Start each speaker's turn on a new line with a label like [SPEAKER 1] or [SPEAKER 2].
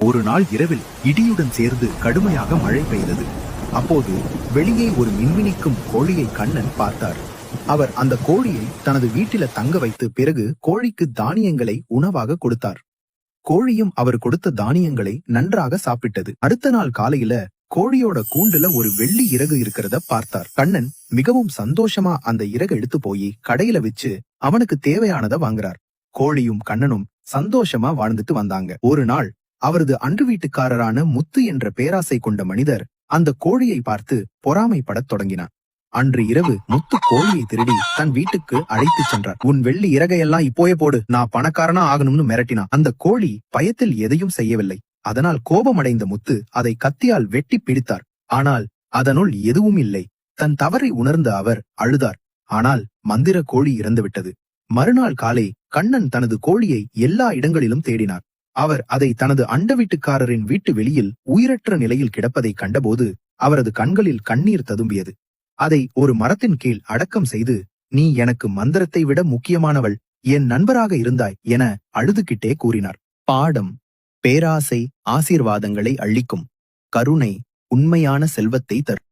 [SPEAKER 1] ஒரு நாள் இரவில் இடியுடன் சேர்ந்து கடுமையாக மழை பெய்தது. அப்போது வெளியே ஒரு மின்மினிக்கும் கோழியை கண்ணன் பார்த்தார். அவர் அந்த கோழியை தனது வீட்டில தங்க வைத்து பிறகு கோழிக்கு தானியங்களை உணவாக கொடுத்தார். கோழியும் அவர் கொடுத்த தானியங்களை நன்றாக சாப்பிட்டது. அடுத்த நாள் காலையில கோழியோட கூண்டுல ஒரு வெள்ளி இறகு இருக்கிறத பார்த்தார். கண்ணன் மிகவும் சந்தோஷமா அந்த இறகு எடுத்து போய் கடையில வச்சு அவனுக்கு தேவையானதை வாங்குறார். கோழியும் கண்ணனும் சந்தோஷமா வாழ்ந்துட்டு வந்தாங்க. ஒரு நாள் அவரது அன்று வீட்டுக்காரரான முத்து என்ற பேராசை கொண்ட மனிதர் அந்த கோழியை பார்த்து பொறாமைப்படத் தொடங்கினார். அன்று இரவு முத்து கோழியை திருடி தன் வீட்டுக்கு அழைத்து சென்றார். உன் வெள்ளி இறகையெல்லாம் இப்போயே போடு, நான் பணக்காரனா ஆகணும்னு மிரட்டினான். அந்த கோழி பயத்தில் எதையும் செய்யவில்லை. அதனால் கோபமடைந்த முத்து அதை கத்தியால் வெட்டி பிடித்தார். ஆனால் அதனுள் எதுவும் இல்லை. தன் தவறை உணர்ந்த அவர் அழுதார். ஆனால் மந்திர கோழி இறந்துவிட்டது. மறுநாள் காலை கண்ணன் தனது கோழியை எல்லா இடங்களிலும் தேடினார். அவர் அதை தனது அண்ட வீட்டுக்காரரின் வீட்டு வெளியில் உயிரற்ற நிலையில் கிடப்பதை கண்டபோது அவரது கண்களில் கண்ணீர் ததும்பியது. அதை ஒரு மரத்தின் கீழ் அடக்கம் செய்து, நீ எனக்கு மந்திரத்தை விட முக்கியமானவள், என் நண்பராக இருந்தாய் என அழுதுகிட்டே கூறினார். பாடம்: பேராசை ஆசீர்வாதங்களை அழிக்கும், கருணை உண்மையான செல்வத்தை தரும்.